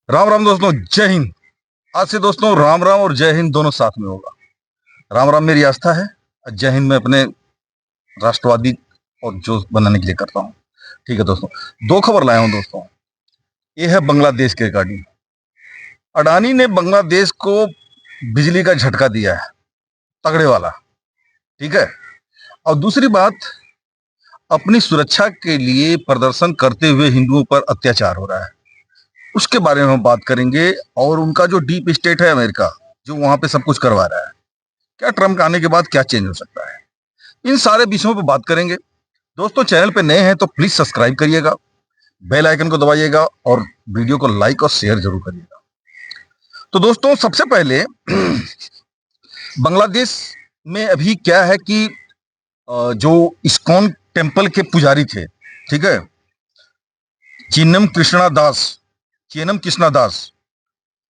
राम राम दोस्तों, जय हिंद। आज से दोस्तों राम राम और जय हिंद दोनों साथ में होगा। राम राम मेरी आस्था है, जय हिंद मैं अपने राष्ट्रवादी और जोश बनाने के लिए करता हूँ। ठीक है दोस्तों, दो खबर लाया हूँ दोस्तों। ये है बांग्लादेश के रिगार्डिंग। अडानी ने बांग्लादेश को बिजली का झटका दिया है, तगड़े वाला। ठीक है। और दूसरी बात, अपनी सुरक्षा के लिए प्रदर्शन करते हुए हिंदुओं पर अत्याचार हो रहा है, उसके बारे में हम बात करेंगे। और उनका जो डीप स्टेट है अमेरिका, जो वहां पे सब कुछ करवा रहा है, क्या ट्रम्प आने के बाद क्या चेंज हो सकता है, इन सारे विषयों पर बात करेंगे। दोस्तों चैनल पे नए हैं तो प्लीज सब्सक्राइब करिएगा, बेल आइकन को दबाइएगा और वीडियो को लाइक और शेयर जरूर करिएगा। तो दोस्तों सबसे पहले बांग्लादेश में अभी क्या है कि जो इस्कॉन टेम्पल के पुजारी थे, ठीक है, चीनम कृष्णा दास चीनम कृष्णा दास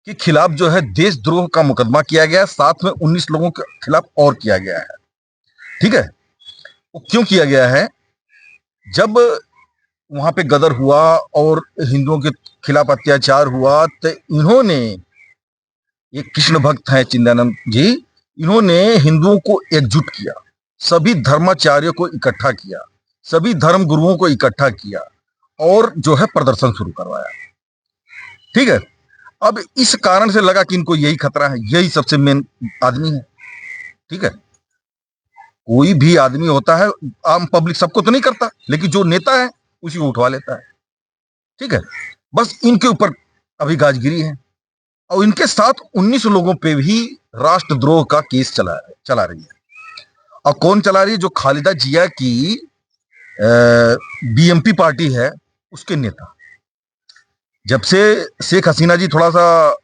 के खिलाफ जो है देशद्रोह का मुकदमा किया गया, साथ में 19 लोगों के खिलाफ और किया गया है। ठीक है। वो क्यों किया गया है? जब वहां पे गदर हुआ और हिंदुओं के खिलाफ अत्याचार हुआ तो इन्होंने, ये कृष्ण भक्त हैं चिंदयानंद जी, इन्होंने हिंदुओं को एकजुट किया, सभी धर्माचार्यों को इकट्ठा किया, सभी धर्म गुरुओं को इकट्ठा किया और जो है प्रदर्शन शुरू करवाया। ठीक है। अब इस कारण से लगा कि इनको यही खतरा है, यही सबसे मेन आदमी है। ठीक है। कोई भी आदमी होता है, आम पब्लिक सबको तो नहीं करता, लेकिन जो नेता है उसी को उठवा लेता है। ठीक है। बस इनके ऊपर अभी गाजगिरी है और इनके साथ 19 लोगों पे भी राष्ट्रद्रोह का केस चला रही है। और कौन चला रही है? जो खालिदा जिया की बीएमपी पार्टी है, उसके नेता। जब से शेख हसीना जी थोड़ा सा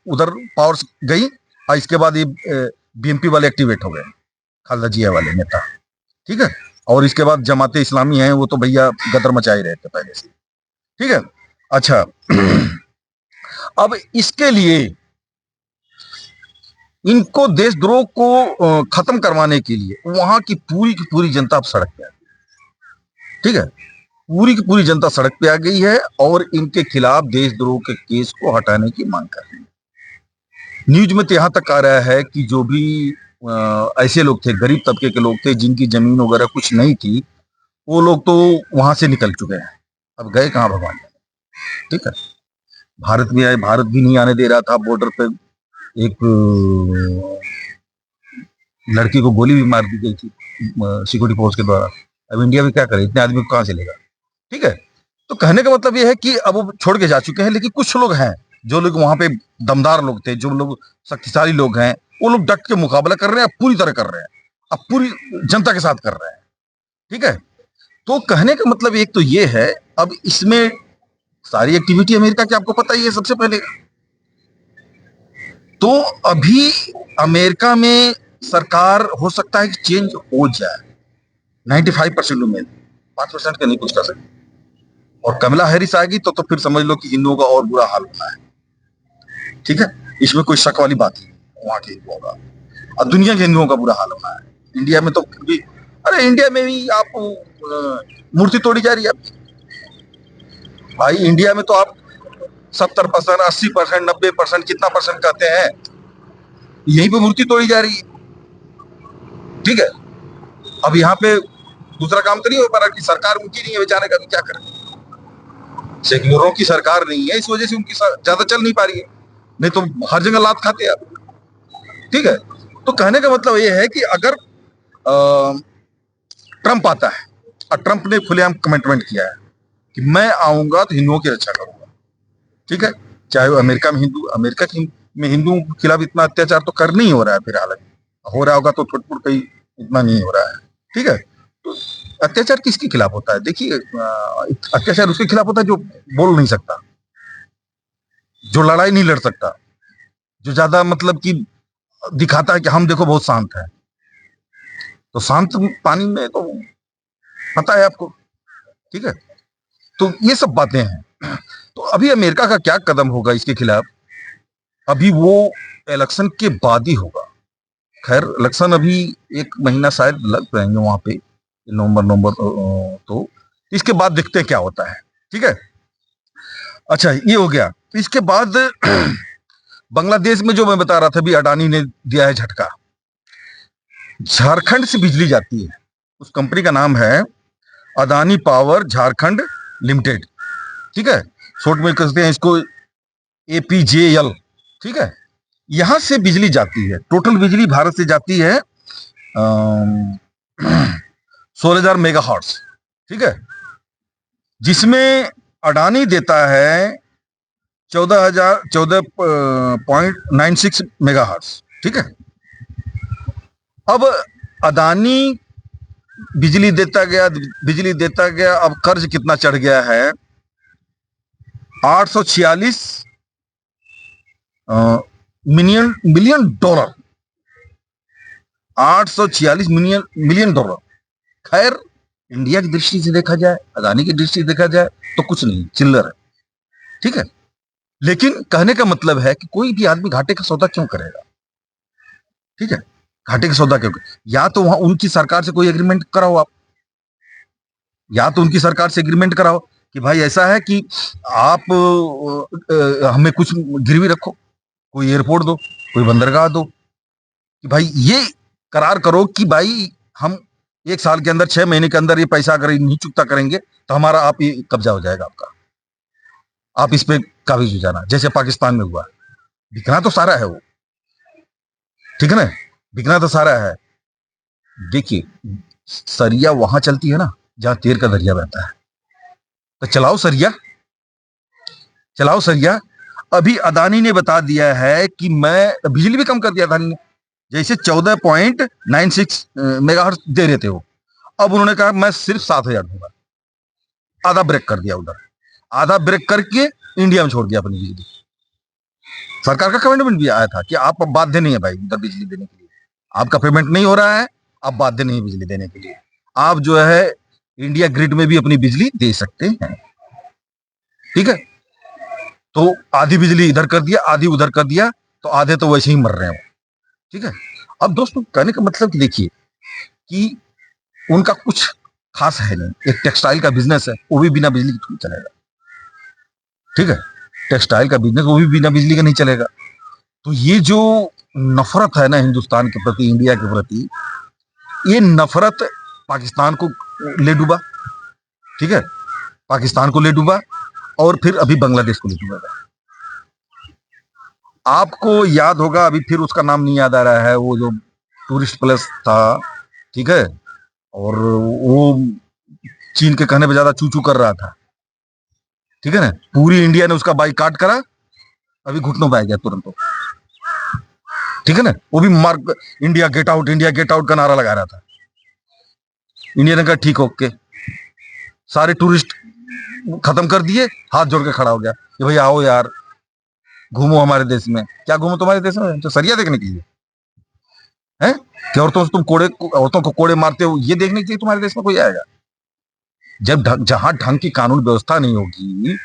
उधर पावर गई और इसके बाद ये बीएमपी वाले एक्टिवेट हो गए, खालिदा जिया वाले नेता। ठीक है। और इसके बाद जमाते इस्लामी है, वो तो भैया गदर मचाए रहे थे पहले से। ठीक है। अच्छा अब इसके लिए इनको देशद्रोह को खत्म करवाने के लिए वहां की पूरी जनता अब सड़क पे आ गई। ठीक है। पूरी की पूरी जनता सड़क पे आ गई है और इनके खिलाफ देशद्रोह के केस को हटाने की मांग कर रही है। न्यूज में तो यहां तक आ रहा है कि जो भी ऐसे लोग थे, गरीब तबके के लोग थे, जिनकी जमीन वगैरह कुछ नहीं थी, वो लोग तो वहां से निकल चुके हैं। अब गए कहां भगवान जाने। ठीक है। भारत भी आए, भारत भी नहीं आने दे रहा था। बॉर्डर पे एक लड़की को गोली भी मार दी गई थी सिक्योरिटी फोर्स के द्वारा। अब इंडिया में क्या करे, इतने आदमी को कहां से लेगा। ठीक है। तो कहने का मतलब यह है कि अब वो छोड़ के जा चुके हैं, लेकिन कुछ लोग हैं, जो लोग वहां पे दमदार लोग थे, जो लोग शक्तिशाली लोग हैं, वो लोग डट के मुकाबला कर रहे हैं, पूरी तरह कर रहे हैं, अब पूरी जनता के साथ कर रहे हैं। ठीक है। तो कहने का मतलब एक तो ये है, अब इसमें सारी एक्टिविटी अमेरिका की आपको पता ही है सबसे पहले। तो अभी अमेरिका में सरकार हो सकता है कि चेंज हो जाए, 95% उम्मीद, 5% का नहीं कुछ कर सकते। और कमला हैरिस आएगी तो फिर समझ लो कि हिंदुओं का और बुरा हाल होना है। ठीक है। इसमें कोई शक वाली बात नहीं, वहां के हिंदुओं का और दुनिया के हिंदुओं का बुरा हाल होना है। इंडिया में तो भी, अरे इंडिया में भी आप मूर्ति तोड़ी जा रही है भाई। इंडिया में तो आप 70%, 80%, 90%, कितना परसेंट कहते हैं, यहीं पे मूर्ति तोड़ी जा रही है। ठीक है। अब यहाँ पे दूसरा काम तो नहीं हो पा रहा कि सरकार उनकी नहीं है बेचारे का, तो क्या करें। सेक्युलरों की सरकार नहीं है, इस वजह से उनकी ज्यादा चल नहीं पा रही है, नहीं तो हर जगह लात खाते आप। ठीक है। तो कहने का मतलब ये है कि अगर ट्रंप आता है, और ट्रंप ने खुलेआम कमिटमेंट किया है कि मैं आऊंगा तो हिंदुओं की रक्षा करूंगा। ठीक है। चाहे वो अमेरिका में में हिंदुओं के खिलाफ इतना अत्याचार तो कर नहीं हो रहा है, फिर हालांकि हो रहा होगा तो थोड़ा कहीं, इतना नहीं हो रहा है। ठीक है। तो अत्याचार किसके खिलाफ होता है? देखिए, अत्याचार उसके खिलाफ होता है जो बोल नहीं सकता, जो लड़ाई नहीं लड़ सकता, जो ज्यादा मतलब कि दिखाता है कि हम देखो बहुत शांत है। तो शांत पानी में तो पता है आपको। ठीक है। तो ये सब बातें हैं। तो अभी अमेरिका का क्या कदम होगा इसके खिलाफ, अभी वो इलेक्शन के बाद ही होगा। खैर इलेक्शन अभी 1 महीना शायद लग जाएंगे वहां पे, नवंबर। तो इसके बाद देखते हैं क्या होता है। ठीक है। अच्छा, ये हो गया। तो इसके बाद बांग्लादेश में जो मैं बता रहा था, भी अडानी ने दिया है झटका। झारखंड से बिजली जाती है, उस कंपनी का नाम है अदानी पावर झारखंड लिमिटेड, ठीक है, शॉर्ट में कहते हैं इसको एपीजेएल, ठीक है। यहां से बिजली जाती है, टोटल बिजली भारत से जाती है 16,000 मेगाहर्ट्ज, ठीक है, जिसमें अडानी देता है 14,014.96 मेगाहर्ट्ज, ठीक है। अब अदानी बिजली देता गया, अब कर्ज कितना चढ़ गया है, 846 million million dollar, 846 million million dollar. खैर, इंडिया की दृष्टि से देखा जाए, अदानी की दृष्टि से देखा जाए तो कुछ नहीं, चिल्लर है, ठीक है। लेकिन कहने का मतलब है कि कोई भी आदमी घाटे का सौदा क्यों करेगा, ठीक है, घाटे का सौदा क्यों या तो वहां उनकी सरकार से कोई एग्रीमेंट कराओ आप, या तो उनकी सरकार से एग्रीमेंट कराओ कि भाई ऐसा है कि आप हमें कुछ गिरवी रखो, कोई एयरपोर्ट दो, कोई बंदरगाह दो, कि भाई ये करार करो कि भाई हम 1 साल के अंदर, 6 महीने के अंदर ये पैसा अगर नहीं चुकता करेंगे तो हमारा आप ये कब्जा हो जाएगा आपका, आप इस पे काबिज हो जाना, जैसे पाकिस्तान में हुआ। बिकना तो सारा है वो, ठीक है ना, बिकना तो सारा है। देखिए, सरिया वहां चलती है ना जहां तेर का दरिया बहता है, तो चलाओ सरिया, चलाओ सरिया। अभी अदानी ने बता दिया है कि मैं बिजली भी कम कर दिया अदानी ने, जैसे 14.96 मेगाहर्ट्ज दे रहे थे वो, अब उन्होंने कहा मैं सिर्फ 7,000 दूंगा, आधा ब्रेक कर दिया उधर, आधा ब्रेक करके इंडिया में छोड़ दिया अपनी बिजली। सरकार का कमिटमेंट भी आया था कि आप बाध्य नहीं है भाई उधर बिजली देने के लिए, आपका पेमेंट नहीं हो रहा है, आप बाध्य नहीं है बिजली देने के लिए, आप जो है इंडिया ग्रिड में भी अपनी बिजली दे सकते हैं, ठीक है। तो आधी बिजली इधर कर दिया, आधी उधर कर दिया, तो आधे तो वैसे ही मर रहे हैं, ठीक है। अब दोस्तों, कहने का मतलब कि देखिए कि उनका कुछ खास है नहीं, एक टेक्सटाइल का बिजनेस है, वो भी बिना बिजली के थोड़ी चलेगा, ठीक है, टेक्सटाइल का बिजनेस वो भी बिना बिजली का नहीं चलेगा। तो ये जो नफरत है ना हिंदुस्तान के प्रति, इंडिया के प्रति, ये नफरत पाकिस्तान को ले डूबा, ठीक है, पाकिस्तान को ले डूबा, और फिर अभी बांग्लादेश को ले डूबेगा। आपको याद होगा, अभी फिर उसका नाम नहीं याद आ रहा है, वो जो टूरिस्ट प्लेस था, ठीक है, और वो चीन के कहने पे ज्यादा चू चू कर रहा था, ठीक है ना, पूरी इंडिया ने उसका बाइकाट करा, अभी घुटनों पे आ गया तुरंत, ठीक है ना। वो भी mark, India get out, India get out का नारा लगा रहा था। इंडिया ने कहा ठीक, ओके, सारे टूरिस्ट खत्म कर दिए, हाथ जोड़ के खड़ा हो गया कि भाई आओ यार, घूमो हमारे देश में। क्या घूमो तुम्हारे देश में, तो सरिया देखने के लिए है कि औरतों को कोड़े मारते हो, ये देखने के लिए तुम्हारे देश में कोई आएगा? जब जहां ढंग की कानून व्यवस्था नहीं होगी,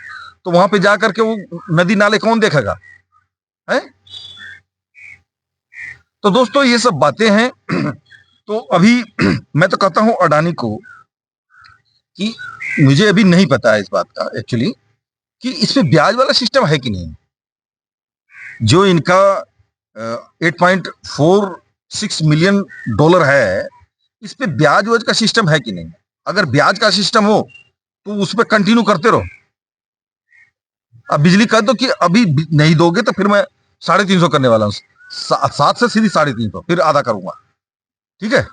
तो वहां पे जाकर के वो नदी नाले कौन देखेगा, है? तो दोस्तों, ये सब बातें हैं। तो अभी मैं तो कहता हूं अडानी को कि मुझे अभी नहीं पता है इस बात का एक्चुअली कि इस पे ब्याज वाला सिस्टम है कि नहीं। जो इनका 8.46 मिलियन डॉलर है, इस पे ब्याज वाज का सिस्टम है कि नहीं। अगर ब्याज का सिस्टम हो तो उस पर कंटिन्यू करते रहो। अब बिजली कह दो कि अभी नहीं दोगे तो फिर मैं 350 करने वाला हूँ, 7 से सीधी 350, फिर आधा करूंगा, ठीक है।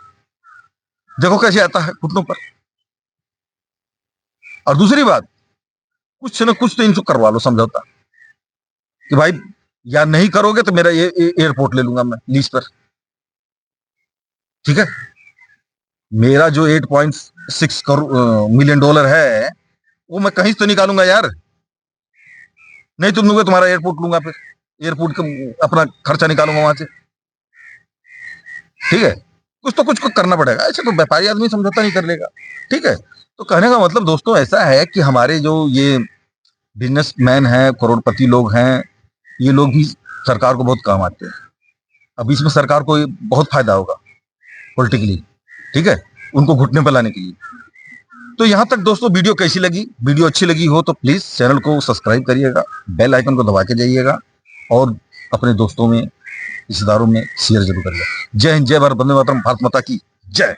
देखो कैसे आता है घुटनों पर। और दूसरी बात, कुछ न कुछ तो इनको करवा लो समझौता कि भाई या नहीं करोगे तो मेरा ये एयरपोर्ट ले लूंगा मैं लीज पर, ठीक है। मेरा जो 8.6 मिलियन डॉलर है वो मैं कहीं से तो निकालूंगा यार, नहीं तुम लोगे तुम्हारा एयरपोर्ट लूंगा, फिर एयरपोर्ट का अपना खर्चा निकालूंगा वहां से, ठीक है। कुछ को करना पड़ेगा, ऐसे तो व्यापारी आदमी समझौता नहीं कर लेगा, ठीक है। तो कहने का मतलब दोस्तों ऐसा है कि हमारे जो ये बिजनेसमैन हैं, करोड़पति लोग हैं, ये लोग भी सरकार को बहुत काम आते हैं। अब इसमें सरकार को बहुत फायदा होगा पॉलिटिकली, ठीक है, उनको घुटने पर लाने के लिए। तो यहाँ तक दोस्तों वीडियो कैसी लगी, वीडियो अच्छी लगी हो तो प्लीज चैनल को सब्सक्राइब करिएगा, बेल आइकन को दबा के जाइएगा और अपने दोस्तों में, रिश्तेदारों में शेयर जरूर करिएगा। जय हिंद, जय भारत, वंदे मातरम, भारत माता की जय।